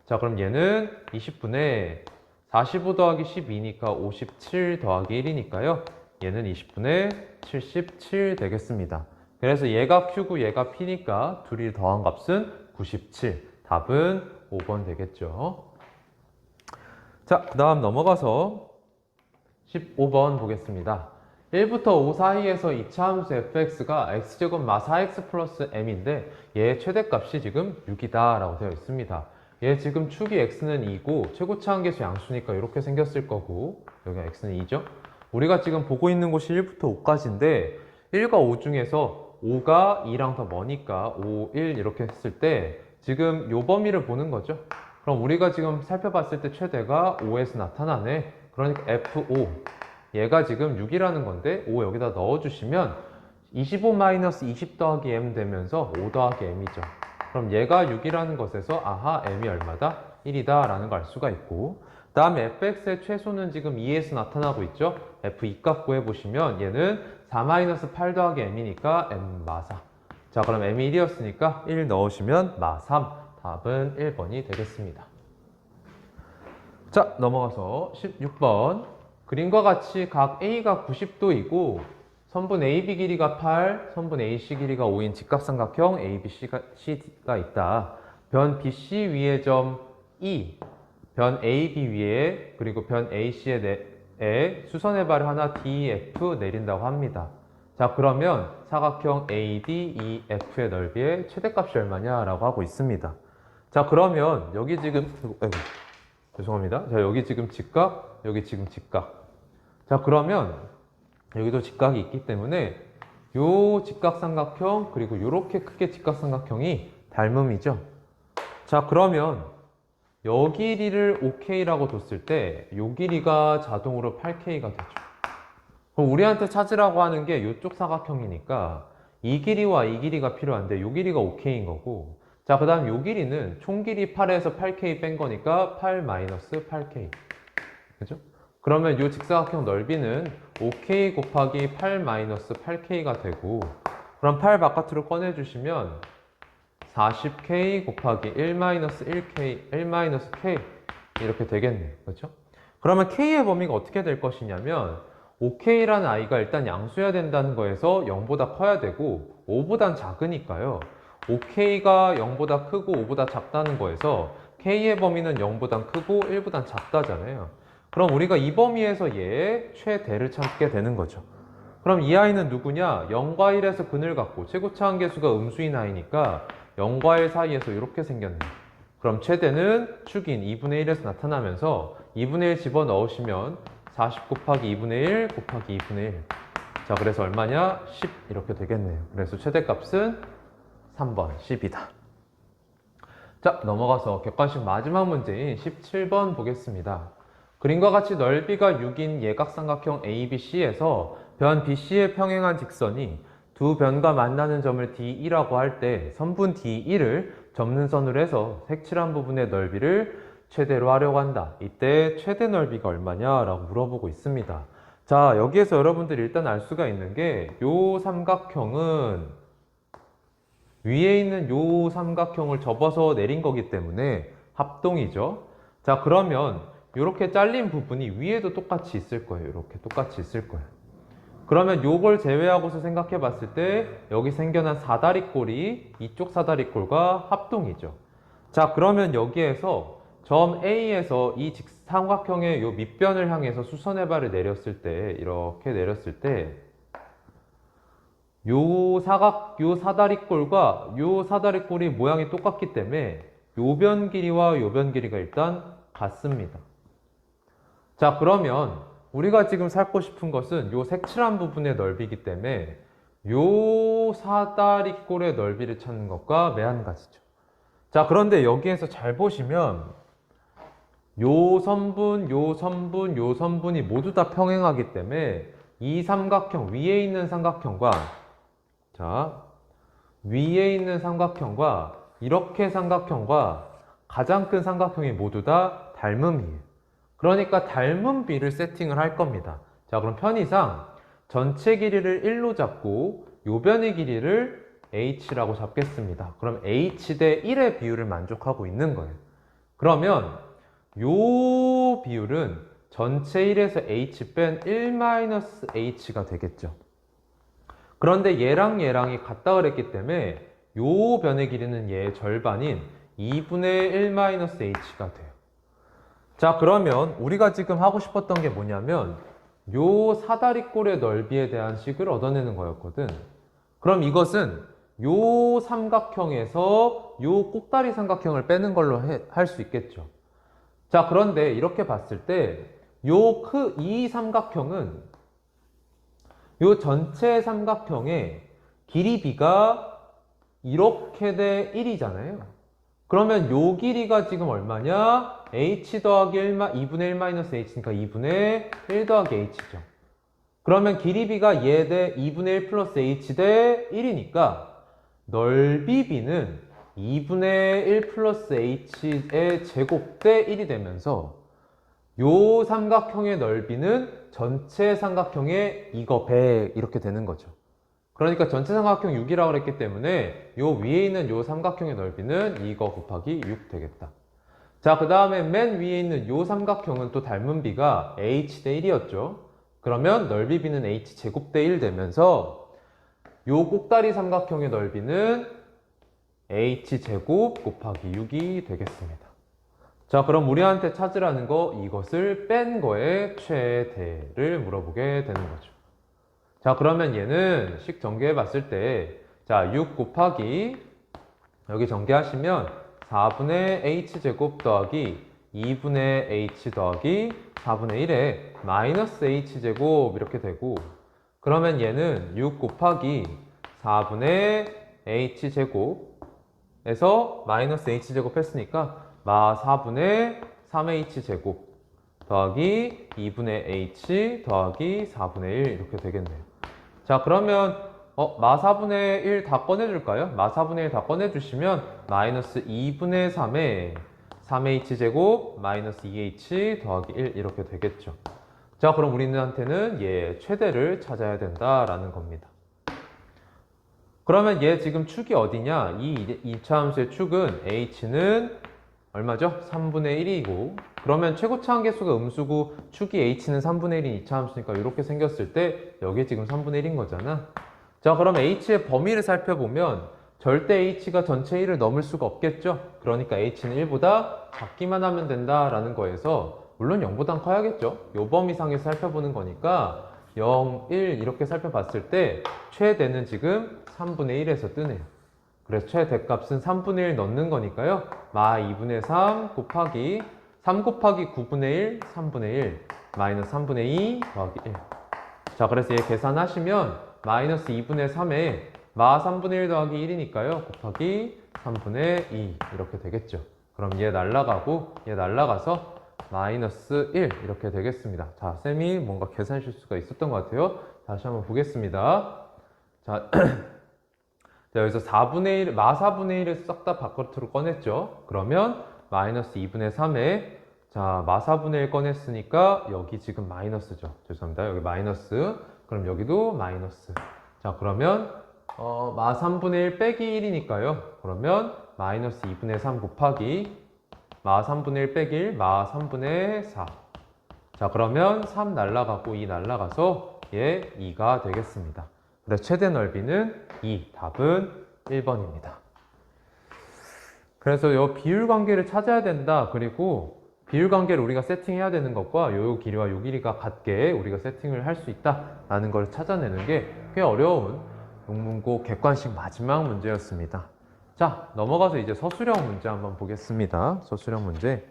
자, 그럼 얘는 20분의 45 더하기 12니까 57 더하기 1이니까요. 얘는 20분의 77 되겠습니다. 그래서 얘가 Q고 얘가 P니까 둘이 더한 값은 97. 답은 5번 되겠죠. 자, 그 다음 넘어가서 15번 보겠습니다. 1부터 5 사이에서 2차 함수 fx가 x제곱 마 4x 플러스 m인데 얘의 최대값이 지금 6이다 라고 되어 있습니다. 얘 지금 축이 x는 2고 최고차 함계수 양수니까 이렇게 생겼을 거고 여기가 x는 2죠. 우리가 지금 보고 있는 곳이 1부터 5까지인데 1과 5 중에서 5가 2랑 더 머니까 5, 1 이렇게 했을 때 지금 요 범위를 보는 거죠. 그럼 우리가 지금 살펴봤을 때 최대가 5에서 나타나네. 그러니까 F5 얘가 지금 6이라는 건데 5 여기다 넣어주시면 25-20 더하기 m 되면서 5 더하기 m이죠. 그럼 얘가 6이라는 것에서 아하 m이 얼마다? 1이다 라는 걸 알 수가 있고 그 다음에 fx의 최소는 지금 2에서 나타나고 있죠. f2 값 구해보시면 얘는 4-8 더하기 m이니까 m 마 4. 자, 그럼 m이 1이었으니까 1 넣으시면 마 3. 답은 1번이 되겠습니다. 자, 넘어가서 16번. 그림과 같이 각 A가 90도이고 선분 AB 길이가 8, 선분 AC 길이가 5인 직각삼각형 ABC가 있다. 변 BC 위에 점 E, 변 AB 위에 그리고 변 AC에 수선의 발 하나 DF 내린다고 합니다. 자, 그러면 사각형 ADEF의 넓이의 최대값이 얼마냐 라고 하고 있습니다. 자, 그러면 여기 지금 죄송합니다. 자, 여기 지금 직각, 여기 지금 직각. 자, 그러면 여기도 직각이 있기 때문에 요 직각삼각형 그리고 요렇게 크게 직각삼각형이 닮음이죠. 자, 그러면 요 길이를 5K라고 뒀을 때 요 길이가 자동으로 8K가 되죠. 그럼 우리한테 찾으라고 하는 게 요쪽 사각형이니까 이 길이와 이 길이가 필요한데 요 길이가 5K인 거고, 자, 그 다음 요 길이는 총 길이 8에서 8K 뺀 거니까 8 마이너스 8K. 그죠? 그러면 요 직사각형 넓이는 5K 곱하기 8 마이너스 8K가 되고, 그럼 8 바깥으로 꺼내주시면 40K 곱하기 1 마이너스 1K, 1 마이너스 K 이렇게 되겠네요. 그렇죠? 그러면 K의 범위가 어떻게 될 것이냐면 5K라는 아이가 일단 양수여야 된다는 거에서 0보다 커야 되고 5보단 작으니까요. 5K가 0보다 크고 5보다 작다는 거에서 K의 범위는 0보단 크고 1보단 작다잖아요. 그럼 우리가 이 범위에서 얘의 최대를 찾게 되는 거죠. 그럼 이 아이는 누구냐? 0과 1에서 근을 갖고 최고차 한계수가 음수인 아이니까 0과 1 사이에서 이렇게 생겼네요. 그럼 최대는 축인 2분의 1에서 나타나면서 2분의 1 집어넣으시면 40 곱하기 2분의 1 곱하기 2분의 1. 자, 그래서 얼마냐? 10 이렇게 되겠네요. 그래서 최대값은 3번 10이다. 자, 넘어가서 객관식 마지막 문제인 17번 보겠습니다. 그림과 같이 넓이가 6인 예각삼각형 ABC에서 변 BC에 평행한 직선이 두 변과 만나는 점을 D1라고 할 때 선분 D1을 접는 선으로 해서 색칠한 부분의 넓이를 최대로 하려고 한다. 이때 최대 넓이가 얼마냐라고 물어보고 있습니다. 자, 여기에서 여러분들이 일단 알 수가 있는 게 요 삼각형은 위에 있는 요 삼각형을 접어서 내린 거기 때문에 합동이죠. 자, 그러면 이렇게 잘린 부분이 위에도 똑같이 있을 거예요. 이렇게 똑같이 있을 거예요. 그러면 요걸 제외하고서 생각해 봤을 때 여기 생겨난 사다리꼴이 이쪽 사다리꼴과 합동이죠. 자, 그러면 여기에서 점 A에서 이 삼각형의 요 밑변을 향해서 수선의 발을 내렸을 때, 이렇게 내렸을 때 요 사다리꼴과 요 사다리꼴이 모양이 똑같기 때문에 요 변 길이와 요 변 길이가 일단 같습니다. 자, 그러면 우리가 지금 살고 싶은 것은 요 색칠한 부분의 넓이기 때문에 요 사다리꼴의 넓이를 찾는 것과 매한가지죠. 자, 그런데 여기에서 잘 보시면 요 선분, 요 선분, 요 선분이 모두 다 평행하기 때문에 이 삼각형, 위에 있는 삼각형과 자, 위에 있는 삼각형과 이렇게 삼각형과 가장 큰 삼각형이 모두 다 닮음이에요. 그러니까 닮음비를 세팅을 할 겁니다. 자, 그럼 편의상 전체 길이를 1로 잡고 요 변의 길이를 h라고 잡겠습니다. 그럼 h 대 1의 비율을 만족하고 있는 거예요. 그러면 요 비율은 전체 1에서 h 뺀 1-h가 되겠죠. 그런데 얘랑 얘랑이 같다 그랬기 때문에 요 변의 길이는 얘의 절반인 2분의 1-h가 돼요. 자, 그러면 우리가 지금 하고 싶었던 게 뭐냐면 요 사다리꼴의 넓이에 대한 식을 얻어내는 거였거든. 그럼 이것은 요 삼각형에서 요 꼭다리 삼각형을 빼는 걸로 할 수 있겠죠. 자, 그런데 이렇게 봤을 때 이 삼각형은 요 전체 삼각형의 길이비가 이렇게 돼 1이잖아요. 그러면 요 길이가 지금 얼마냐? h 더하기 2분의 1 h니까 2분의 1 더하기 h죠. 그러면 길이비가 얘 대 2분의 1 플러스 h 대 1이니까 넓이비는 2분의 1 플러스 h의 제곱 대 1이 되면서 요 삼각형의 넓이는 전체 삼각형의 이거 배 이렇게 되는 거죠. 그러니까 전체 삼각형 6이라고 그랬기 때문에 요 위에 있는 요 삼각형의 넓이는 이거 곱하기 6 되겠다. 자, 그 다음에 맨 위에 있는 요 삼각형은 또 닮은 비가 h 대 1이었죠. 그러면 넓이 비는 h 제곱 대 1 되면서 요 꼭다리 삼각형의 넓이는 h 제곱 곱하기 6이 되겠습니다. 자, 그럼 우리한테 찾으라는 거 이것을 뺀 거의 최대를 물어보게 되는 거죠. 자, 그러면 얘는 식 전개해 봤을 때 자, 6 곱하기 여기 전개하시면 4분의 h제곱 더하기 2분의 h 더하기 4분의 1에 마이너스 h제곱 이렇게 되고 그러면 얘는 6 곱하기 4분의 h제곱에서 마이너스 h제곱 했으니까 마 4분의 3h제곱 더하기 2분의 h 더하기 4분의 1 이렇게 되겠네요. 자, 그러면 마 4분의 1 다 꺼내줄까요? 마 4분의 1 다 꺼내주시면 마이너스 2분의 3에 3h제곱 마이너스 2h 더하기 1 이렇게 되겠죠. 자, 그럼 우리한테는 얘 최대를 찾아야 된다라는 겁니다. 그러면 얘 지금 축이 어디냐? 이 이차함수의 축은 h는 얼마죠? 3분의 1이고 그러면 최고차 한계수가 음수고 축이 h는 3분의 1인 이차함수니까 이렇게 생겼을 때 여기 지금 3분의 1인 거잖아. 자, 그럼 h의 범위를 살펴보면 절대 h가 전체 1을 넘을 수가 없겠죠. 그러니까 h는 1보다 작기만 하면 된다라는 거에서 물론 0보단 커야겠죠. 요 범위상에서 살펴보는 거니까 0, 1 이렇게 살펴봤을 때 최대는 지금 3분의 1에서 뜨네요. 그래서 최대값은 3분의 1 넣는 거니까요. 마 2분의 3 곱하기 3 곱하기 9분의 1, 3분의 1 마이너스 3분의 2 더하기 1. 자, 그래서 얘 계산하시면 마이너스 2분의 3에 마 3분의 1 더하기 1이니까요. 곱하기 3분의 2 이렇게 되겠죠. 그럼 얘 날라가고 얘 날라가서 마이너스 1 이렇게 되겠습니다. 자, 쌤이 뭔가 계산 실수가 있었던 것 같아요. 다시 한번 보겠습니다. 자, 자, 여기서 4분의 1, 마 4분의 1을 싹 다 바깥으로 꺼냈죠. 그러면 마이너스 2분의 3에 자, 마 4분의 1 꺼냈으니까 여기 지금 마이너스죠. 죄송합니다. 여기 마이너스. 그럼 여기도 마이너스. 자, 그러면 마 3분의 1 빼기 1이니까요. 그러면 마이너스 2분의 3 곱하기 마 3분의 1 빼기 1, 마 3분의 4. 자, 그러면 3 날라가고 2 날라가서 얘 2가 되겠습니다. 그래서 최대 넓이는 2, 답은 1번입니다. 그래서 이 비율 관계를 찾아야 된다. 그리고 비율 관계를 우리가 세팅해야 되는 것과 요 길이와 요 길이가 같게 우리가 세팅을 할 수 있다라는 걸 찾아내는 게 꽤 어려운 영문고 객관식 마지막 문제였습니다. 자, 넘어가서 이제 서술형 문제 한번 보겠습니다. 서술형 문제.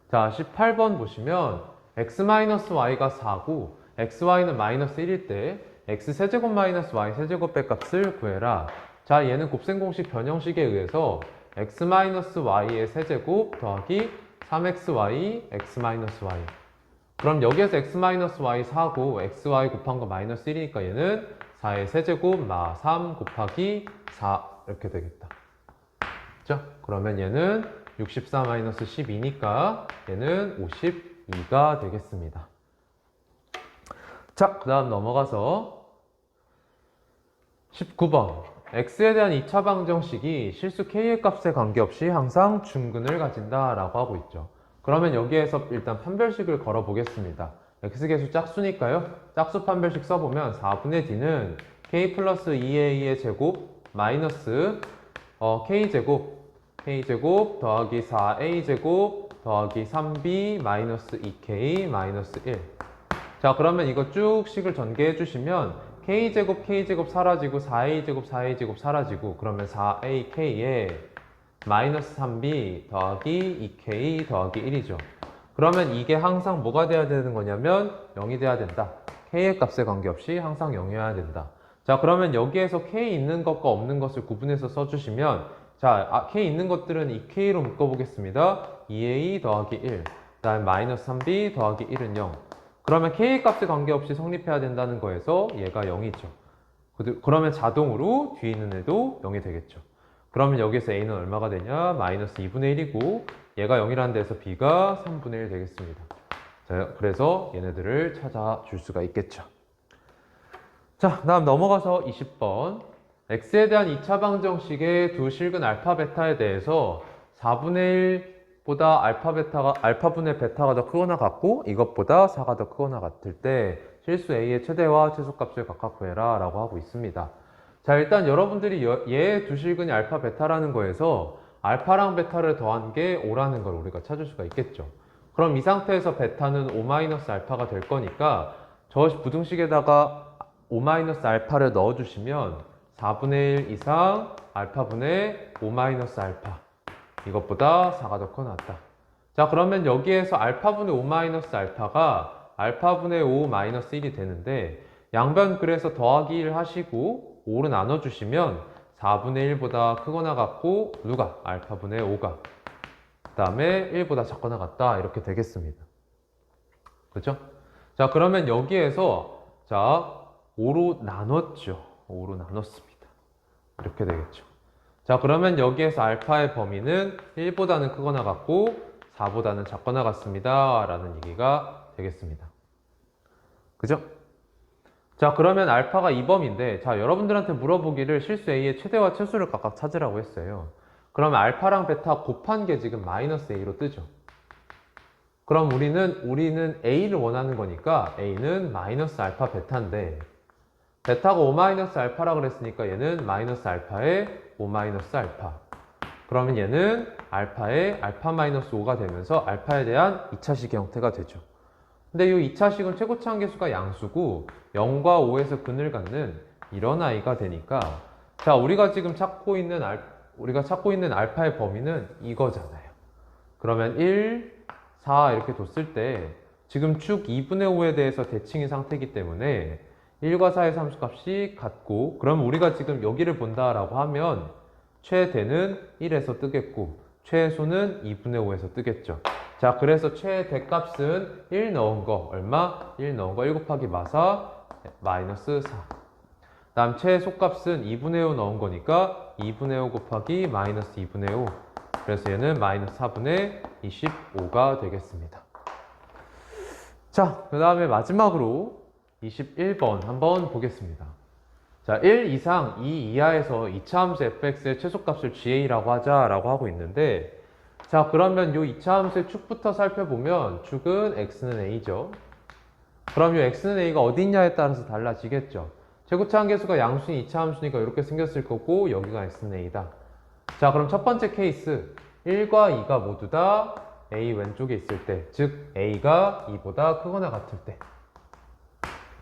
자, 18번 보시면 x-y가 4고 xy는 마이너스 1일 때 x세제곱 마이너스 y세제곱의 값을 구해라. 자, 얘는 곱셈 공식 변형식에 의해서 x-y의 세제곱 더하기 3xy x-y. 그럼 여기에서 x-y 4고 xy 곱한 거 마이너스 1이니까 얘는 4의 세제곱 마 3 곱하기 4 이렇게 되겠다. 그죠? 그러면 얘는 64 마이너스 12니까 얘는 52가 되겠습니다. 자, 그 다음 넘어가서 19번. x에 대한 2차 방정식이 실수 k의 값에 관계없이 항상 중근을 가진다 라고 하고 있죠. 그러면 여기에서 일단 판별식을 걸어 보겠습니다. x계수 짝수니까요. 짝수 판별식 써보면 4분의 d는 k 플러스 2a의 제곱 마이너스 k제곱 더하기 4a제곱 더하기 3b 마이너스 2k 마이너스 1. 자, 그러면 이거 쭉 식을 전개해 주시면 k제곱 사라지고 4a제곱 사라지고 그러면 4ak에 마이너스 3b 더하기 2k 더하기 1이죠. 그러면 이게 항상 뭐가 돼야 되는 거냐면 0이 돼야 된다. k의 값에 관계없이 항상 0이어야 된다. 자, 그러면 여기에서 k 있는 것과 없는 것을 구분해서 써주시면 자, k 있는 것들은 2k로 묶어보겠습니다. 2a 더하기 1, 그 다음에 마이너스 3b 더하기 1은 0. 그러면 k의 값에 관계없이 성립해야 된다는 거에서 얘가 0이죠. 그러면 자동으로 뒤에 있는 애도 0이 되겠죠. 그러면 여기서 a는 얼마가 되냐? 마이너스 2분의 1이고 얘가 0이라는 데서 b가 3분의 1 되겠습니다. 자, 그래서 얘네들을 찾아줄 수가 있겠죠. 자, 다음 넘어가서 20번. x에 대한 2차 방정식의 두 실근 알파 베타에 대해서 4분의 1보다 알파분의 베타가 더 크거나 같고 이것보다 4가 더 크거나 같을 때 실수 a의 최대와 최소값을 각각 구해라 라고 하고 있습니다. 자, 일단 여러분들이 얘의 두 실근이 알파 베타라는 거에서 알파랑 베타를 더한 게 5라는 걸 우리가 찾을 수가 있겠죠. 그럼 이 상태에서 베타는 5-알파가 될 거니까 저 부등식에다가 5-알파를 넣어주시면 4분의 1 이상 알파분의 5-알파 이것보다 4가 더 커 낫다. 자, 그러면 여기에서 알파분의 5-알파가 알파분의 5-1이 되는데 양변 그래서 더하기 1 하시고 5로 나눠주시면 4분의 1보다 크거나 같고 누가? 알파분의 5가 그 다음에 1보다 작거나 같다 이렇게 되겠습니다. 그죠? 자, 그러면 여기에서 자 5로 나눴죠. 5로 나눴습니다. 이렇게 되겠죠. 자, 그러면 여기에서 알파의 범위는 1보다는 크거나 같고 4보다는 작거나 같습니다 라는 얘기가 되겠습니다. 그죠? 자, 그러면 알파가 2범인데 자, 여러분들한테 물어보기를 실수 A의 최대와 최소를 각각 찾으라고 했어요. 그러면 알파랑 베타 곱한 게 지금 마이너스 A로 뜨죠. 그럼 우리는 A를 원하는 거니까 A는 마이너스 알파 베타인데 베타가 5 마이너스 알파라 그랬으니까 얘는 마이너스 알파에 5 마이너스 알파. 그러면 얘는 알파에 알파 마이너스 5가 되면서 알파에 대한 2차식의 형태가 되죠. 근데 이 2차식은 최고차 한계수가 양수고 0과 5에서 근을 갖는 이런 아이가 되니까 자, 우리가 찾고 있는 알파의 범위는 이거잖아요. 그러면 1, 4 이렇게 뒀을 때 지금 축 2분의 5에 대해서 대칭인 상태이기 때문에 1과 4의 함수값이 같고 그럼 우리가 지금 여기를 본다라고 하면 최대는 1에서 뜨겠고 최소는 2분의 5에서 뜨겠죠. 자, 그래서 최대값은 1 넣은 거 얼마? 1 넣은 거 1 곱하기 마사 마이너스 4. 다음 최소값은 2분의 5 넣은 거니까 2분의 5 곱하기 마이너스 2분의 5. 그래서 얘는 마이너스 4분의 25가 되겠습니다. 자, 그 다음에 마지막으로 21번 한번 보겠습니다. 자, 1 이상 2 이하에서 2차 함수 fx의 최소값을 GA라고 하자라고 하고 있는데 자, 그러면 이 2차 함수의 축부터 살펴보면 축은 x는 a죠. 그럼 이 x는 a가 어디 있냐에 따라서 달라지겠죠. 최고차 한계수가 양수인 2차 함수니까 이렇게 생겼을 거고 여기가 x는 a다. 자, 그럼 첫 번째 케이스 1과 2가 모두 다 a 왼쪽에 있을 때, 즉 a가 2보다 크거나 같을 때.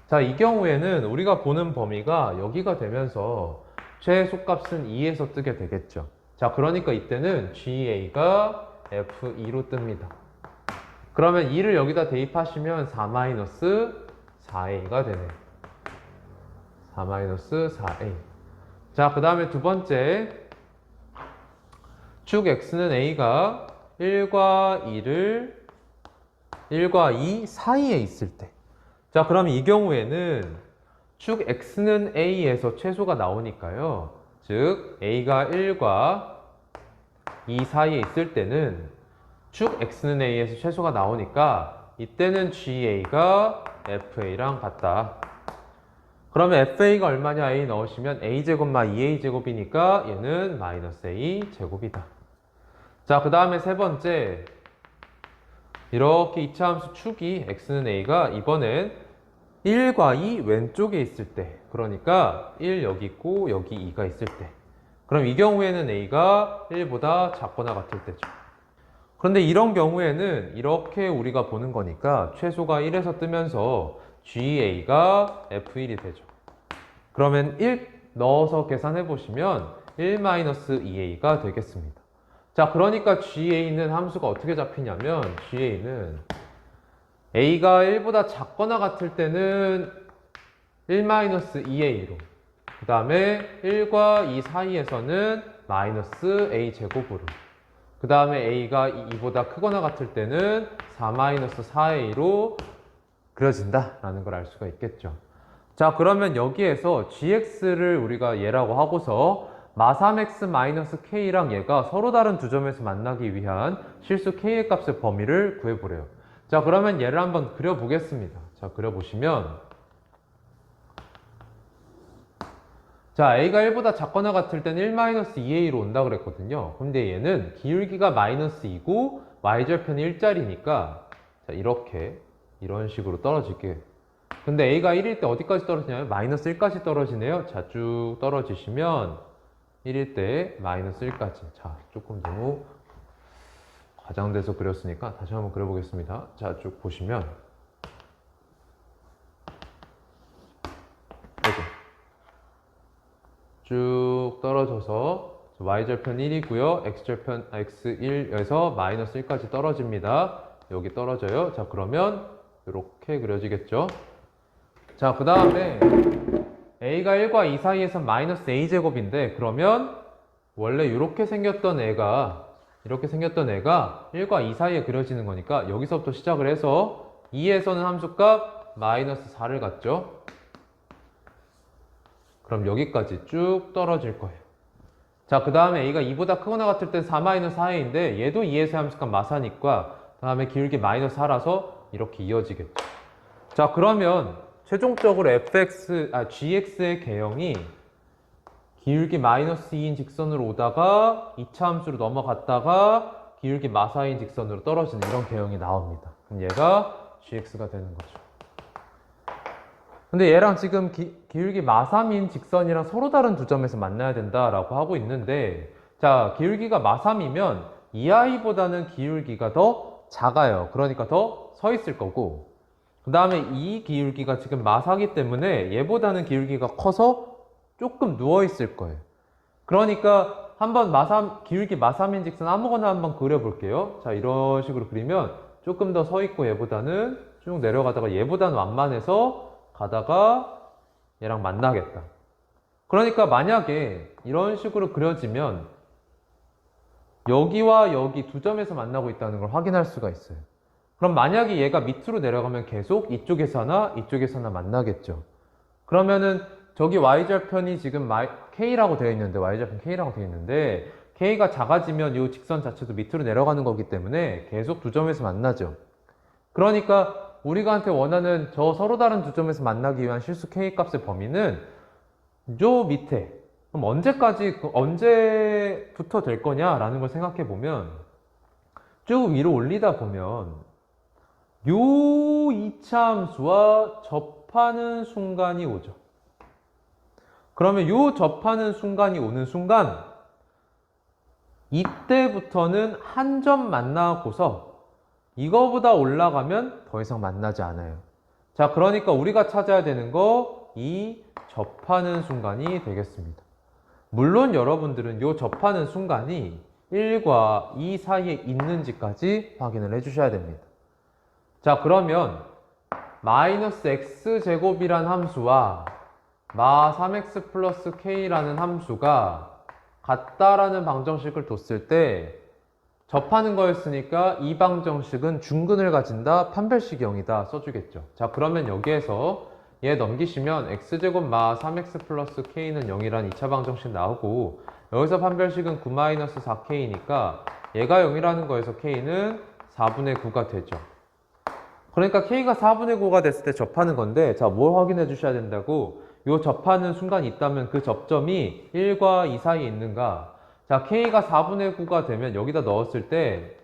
자, 이 경우에는 우리가 보는 범위가 여기가 되면서 최소값은 2에서 뜨게 되겠죠. 자, 그러니까 이때는 GA가 F2로 뜹니다. 그러면 2를 여기다 대입하시면 4-4A가 되네요. 4-4A. 자, 그 다음에 두 번째 축 X는 A가 1과 2 사이에 있을 때. 자, 그럼 이 경우에는 축 X는 A에서 최소가 나오니까요. 즉 A가 1과 2 사이에 있을 때는 축 X는 A에서 최소가 나오니까 이때는 GA가 FA랑 같다. 그러면 FA가 얼마냐? A 넣으시면 A제곱마 2A제곱이니까 얘는 마이너스 A제곱이다. 자, 그 다음에 세 번째 이렇게 2차 함수 축이 X는 A가 이번엔 1과 2 왼쪽에 있을 때, 그러니까 1 여기 있고 여기 2가 있을 때, 그럼 이 경우에는 A가 1보다 작거나 같을 때죠. 그런데 이런 경우에는 이렇게 우리가 보는 거니까 최소가 1에서 뜨면서 GA가 F1이 되죠. 그러면 1 넣어서 계산해 보시면 1-2A가 되겠습니다. 자, 그러니까 GA는 함수가 어떻게 잡히냐면 GA는 A가 1보다 작거나 같을 때는 1-2A로, 그 다음에 1과 2 사이에서는 마이너스 A제곱으로, 그 다음에 A가 2보다 크거나 같을 때는 4-4A로 그려진다라는 걸 알 수가 있겠죠. 자, 그러면 여기에서 GX를 우리가 얘라고 하고서 마3x-k랑 얘가 서로 다른 두 점에서 만나기 위한 실수 k의 값의 범위를 구해보래요. 자, 그러면 얘를 한번 그려보겠습니다. 자, 그려보시면 자, A가 1보다 작거나 같을 때는 1-2A로 온다 그랬거든요. 근데 얘는 기울기가 마이너스 2고 y절편이 1짜리니까 자, 이런 식으로 떨어질게. 근데 A가 1일 때 어디까지 떨어지냐면 마이너스 1까지 떨어지네요. 자, 쭉 떨어지시면 1일 때 마이너스 1까지. 자, 조금 너무 과장돼서 그렸으니까 다시 한번 그려보겠습니다. 자, 쭉 보시면 이렇게 쭉 떨어져서 y절편 1이고요. x절편 x1에서 마이너스 1까지 떨어집니다. 여기 떨어져요. 자, 그러면 이렇게 그려지겠죠. 자, 그 다음에 a가 1과 2 사이에서 마이너스 a제곱인데, 그러면 원래 이렇게 생겼던 애가 1과 2 사이에 그려지는 거니까 여기서부터 시작을 해서 2에서는 함수값 마이너스 4를 갖죠. 그럼 여기까지 쭉 떨어질 거예요. 자, 그 다음에 a가 2보다 크거나 같을 땐 4 마이너스 4a인데 얘도 2에서 함수값 마사니까 그 다음에 기울기 마이너스 4라서 이렇게 이어지겠죠. 자, 그러면 최종적으로 gx의 개형이 기울기 마이너스 2인 직선으로 오다가 2차 함수로 넘어갔다가 기울기 마사인 직선으로 떨어지는 이런 개형이 나옵니다. 그럼 얘가 gx가 되는 거죠. 근데 얘랑 지금 기울기 마삼인 직선이랑 서로 다른 두 점에서 만나야 된다라고 하고 있는데, 자, 기울기가 마삼이면 이 아이보다는 기울기가 더 작아요. 그러니까 더 서 있을 거고, 그 다음에 이 기울기가 지금 마사기 때문에 얘보다는 기울기가 커서 조금 누워 있을 거예요. 그러니까 한번 기울기 마삼인 직선 아무거나 한번 그려볼게요. 자, 이런 식으로 그리면 조금 더 서 있고 얘보다는 쭉 내려가다가 얘보다는 완만해서 가다가 얘랑 만나겠다. 그러니까 만약에 이런 식으로 그려지면 여기와 여기 두 점에서 만나고 있다는 걸 확인할 수가 있어요. 그럼 만약에 얘가 밑으로 내려가면 계속 이쪽에서 하나 이쪽에서 하나 만나겠죠. 그러면은 저기 y절편이 지금 k라고 되어 있는데, y절편 k라고 되어 있는데 k가 작아지면 이 직선 자체도 밑으로 내려가는 거기 때문에 계속 두 점에서 만나죠. 그러니까 우리가 원하는 저 서로 다른 두 점에서 만나기 위한 실수 k 값의 범위는 요 밑에, 그럼 언제부터 될 거냐라는 걸 생각해 보면 쭉 위로 올리다 보면 요 2차 함수와 접하는 순간이 오죠. 그러면 요 접하는 순간이 오는 순간 이때부터는 한 점 만나고서 이거보다 올라가면 더 이상 만나지 않아요. 자, 그러니까 우리가 찾아야 되는 거 이 접하는 순간이 되겠습니다. 물론 여러분들은 이 접하는 순간이 1과 2 사이에 있는지까지 확인을 해주셔야 됩니다. 자, 그러면 마이너스 x제곱이란 함수와 마 3x 플러스 k라는 함수가 같다라는 방정식을 뒀을 때 접하는 거였으니까 이 방정식은 중근을 가진다, 판별식 0이다 써주겠죠. 자, 그러면 여기에서 얘 넘기시면 x제곱 마 3x 플러스 k는 0이라는 2차 방정식 나오고, 여기서 판별식은 9-4k니까 얘가 0이라는 거에서 k는 4분의 9가 되죠. 그러니까 k가 4분의 9가 됐을 때 접하는 건데, 자, 뭘 확인해 주셔야 된다고? 요 접하는 순간이 있다면 그 접점이 1과 2 사이에 있는가? 자, k가 4분의 9가 되면 여기다 넣었을 때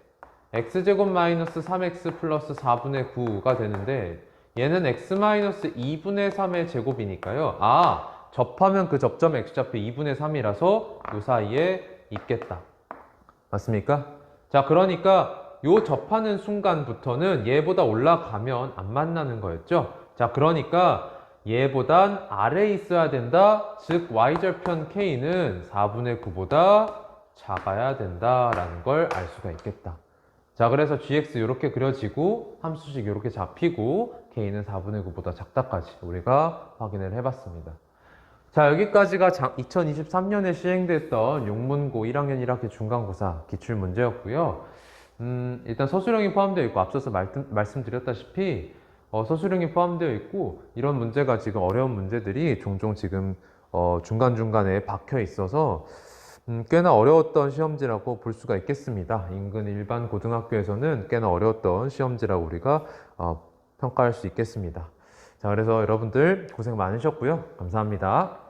x제곱 마이너스 3x 플러스 4분의 9가 되는데, 얘는 x 마이너스 2분의 3의 제곱이니까요. 아, 접하면 그 접점의 x좌표 2분의 3이라서 요 사이에 있겠다. 맞습니까? 자, 그러니까 요 접하는 순간부터는 얘보다 올라가면 안 만나는 거였죠. 자, 그러니까 얘보단 아래에 있어야 된다. 즉 y절편 k는 4분의 9보다 작아야 된다라는 걸 알 수가 있겠다. 자, 그래서 gx 이렇게 그려지고 함수식 이렇게 잡히고 k는 4분의 9보다 작다까지 우리가 확인을 해봤습니다. 자, 여기까지가 2023년에 시행됐던 용문고 1학년 1학기 중간고사 기출문제였고요. 일단 서술형이 포함되어 있고, 앞서서 말씀드렸다시피 서술형이 포함되어 있고, 이런 문제가 지금 어려운 문제들이 종종 지금 중간중간에 박혀 있어서 꽤나 어려웠던 시험지라고 볼 수가 있겠습니다. 인근 일반 고등학교에서는 꽤나 어려웠던 시험지라고 우리가 평가할 수 있겠습니다. 자, 그래서 여러분들 고생 많으셨고요. 감사합니다.